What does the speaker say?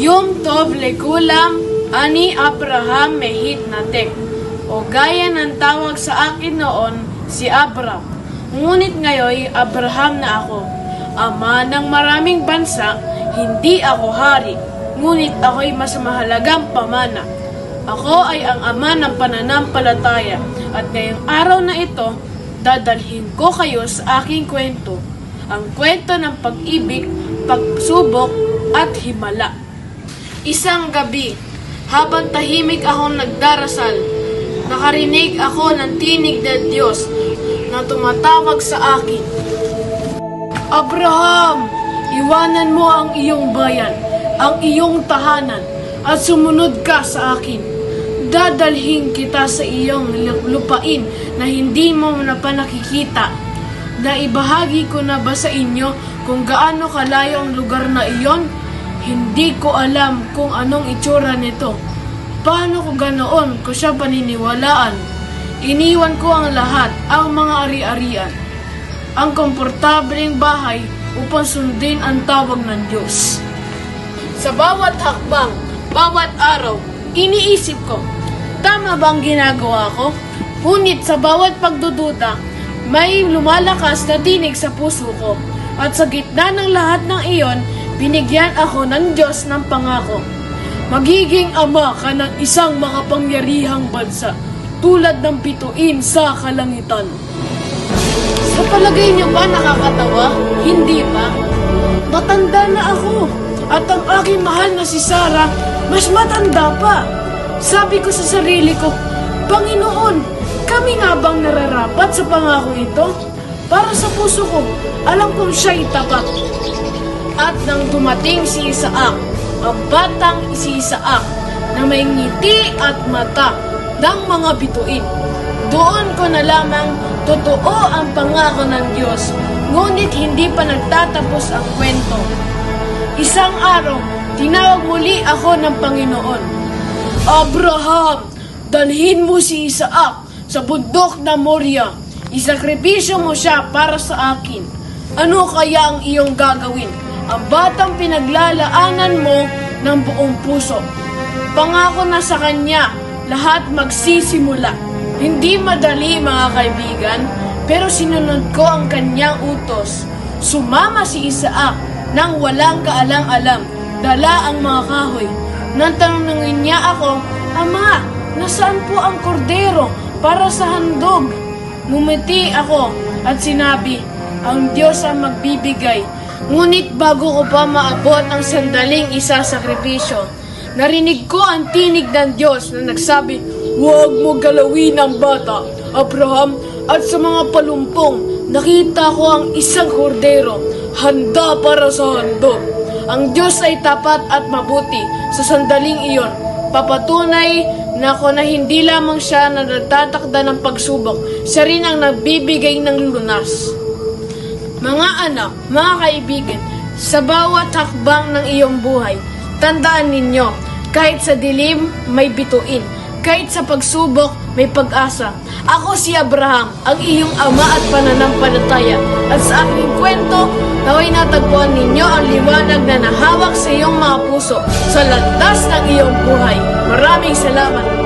Yom tov lekulam ani Abraham mehit natek. O gaya ng tawag sa akin noon si Abram. Ngunit ngayon Abraham na ako. Ama ng maraming bansa, hindi ako hari. Ngunit ako'y mas mahalagang pamana. Ako ay ang ama ng pananampalataya. At ngayong araw na ito, dadalhin ko kayo sa aking kwento. Ang kwento ng pag-ibig, pagsubok at himala. Isang gabi, habang tahimik akong nagdarasal, nakarinig ako ng tinig ng Diyos na tumatawag sa akin. Abraham, iwanan mo ang iyong bayan, ang iyong tahanan, at sumunod ka sa akin. Dadalhin kita sa iyong lupain na hindi mo na pa nakikita. Naibahagi ko na ba sa inyo kung gaano kalayo ang lugar na iyon? Hindi ko alam kung anong itsura nito. Paano ko ganoon ko siya paniniwalaan? Iniwan ko ang lahat, ang mga ari-arian, ang komportableng bahay upang sundin ang tawag ng Diyos. Sa bawat hakbang, bawat araw, iniisip ko, tama bang ginagawa ko? Ngunit sa bawat pagdududa, may lumalakas na tinig sa puso ko. At sa gitna ng lahat ng iyon, binigyan ako ng Diyos ng pangako. Magiging ama ka ng isang makapangyarihang bansa, tulad ng bituin sa kalangitan. Sa palagay niyo ba nakakatawa? Hindi ba? Matanda na ako, at ang aking mahal na si Sarah, mas matanda pa. Sabi ko sa sarili ko, Panginoon, kami nga bang nararapat sa pangako ito? Para sa puso ko, alam kong siya'y tapat. At nang dumating si Isaac, ang batang si Isaac, na may ngiti at mata ng mga bituin, doon ko na lamang totoo ang pangako ng Diyos, ngunit hindi pa nagtatapos ang kwento. Isang araw, tinawag muli ako ng Panginoon. Abraham, dalhin mo si Isaac sa bundok na Moria. Isakripisyo mo siya para sa akin. Ano kaya ang iyong gagawin? Ang batang pinaglalaanan mo ng buong puso. Pangako na sa kanya, lahat magsisimula. Hindi madali, mga kaibigan, pero sinunod ko ang kanyang utos. Sumama si Isaac nang walang kaalam-alam. Dala ang mga kahoy. Nang tanungin niya ako, Ama, nasaan po ang kordero para sa handog? Ngumiti ako at sinabi, ang Diyos ang magbibigay. Ngunit bago ko pa maabot ang sandaling isasakripisyo, narinig ko ang tinig ng Diyos na nagsabi, huwag mo galawin ang bata, Abraham, at sa mga palumpong, nakita ko ang isang kordero, handa para sa handog. Ang Diyos ay tapat at mabuti. Sa sandaling iyon, papatunay na ako na hindi lamang siya na nagtatakda ng pagsubok, siya rin ang nagbibigay ng lunas. Mga anak, mga kaibigan, sa bawat hakbang ng iyong buhay, tandaan ninyo, kahit sa dilim, may bituin. Kahit sa pagsubok, may pag-asa. Ako si Abraham, ang iyong ama at pananampalataya. At sa aking kwento, naway natagpuan ninyo ang liwanag na nahawak sa iyong mga puso sa landas ng iyong buhay. Maraming salamat.